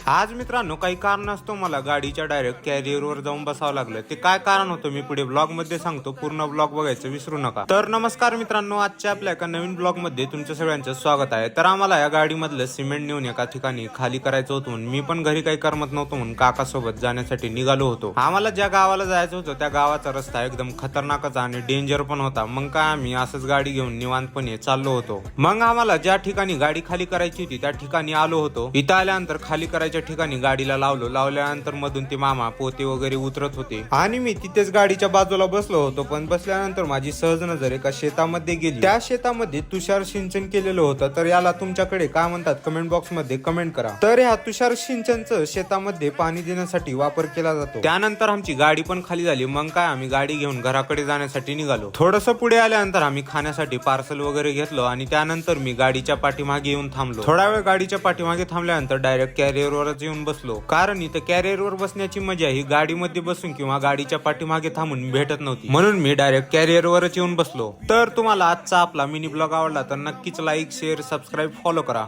आज मित्रांनो काही कारण असतो मला गाडीच्या डायरेक्ट कॅरियरवर जाऊन बसावं लागलं। ते काय कारण होतं मी पुढे ब्लॉग मध्ये सांगतो, पूर्ण ब्लॉग बघायचं विसरू नका। तर नमस्कार मित्रांनो, आजच्या आपल्या एका नवीन ब्लॉग मध्ये तुमचं सगळ्यांचं स्वागत आहे। तर आम्हाला या गाडीमधलं सिमेंट नेऊन एका ठिकाणी खाली करायचं होतं म्हणून मी पण घरी काही करमत नव्हतं म्हणून काकासोबत जाण्यासाठी निघालो होतो। आम्हाला ज्या गावाला जायचं होतं त्या गावाचा रस्ता एकदम खतरनाकच आणि डेंजर पण होता। मग काय आम्ही असंच गाडी घेऊन निवांतपणे चाललो होतो। मग आम्हाला ज्या ठिकाणी गाडी खाली करायची होती त्या ठिकाणी आलो होतो। इथं आल्यानंतर खाली करायच्या ठिकाणी गाडीला लावल्यानंतर मधून ते मामा पोते वगैरे उतरत होते आणि मी तिथेच गाडीच्या बाजूला बसलो होतो। पण बसल्यानंतर माझी सहज नजर एका शेतामध्ये गेली। त्या शेतामध्ये तुषार सिंचन केलेलं होतं। तर याला तुमच्याकडे काय म्हणतात कमेंट बॉक्स मध्ये कमेंट करा। तर ह्या तुषार सिंचनचं शेतामध्ये पाणी देण्यासाठी वापर केला जातो। त्यानंतर आमची गाडी पण खाली झाली। मग काय आम्ही गाडी घेऊन घराकडे जाण्यासाठी निघालो। थोडस पुढे आल्यानंतर आम्ही खाण्यासाठी पार्सल वगैरे घेतलं आणि त्यानंतर मी गाडीच्या पाठीमागे येऊन थांबलो। थोडा वेळ गाडीच्या पाठीमागे थांबल्यानंतर डायरेक्ट कॅरियरवरच येऊन बसलो, कारण इथं कॅरियरवर बसण्याची मजा ही गाडीमध्ये बसून किंवा गाडीच्या पाठीमागे थांबून भेटत नव्हती, म्हणून मी डायरेक्ट कॅरियरवरच येऊन बसलो। तर तुम्हाला आजचा आपला मिनी ब्लॉग आवडला तर नक्कीच लाईक, शेअर, सबस्क्राईब, फॉलो करा।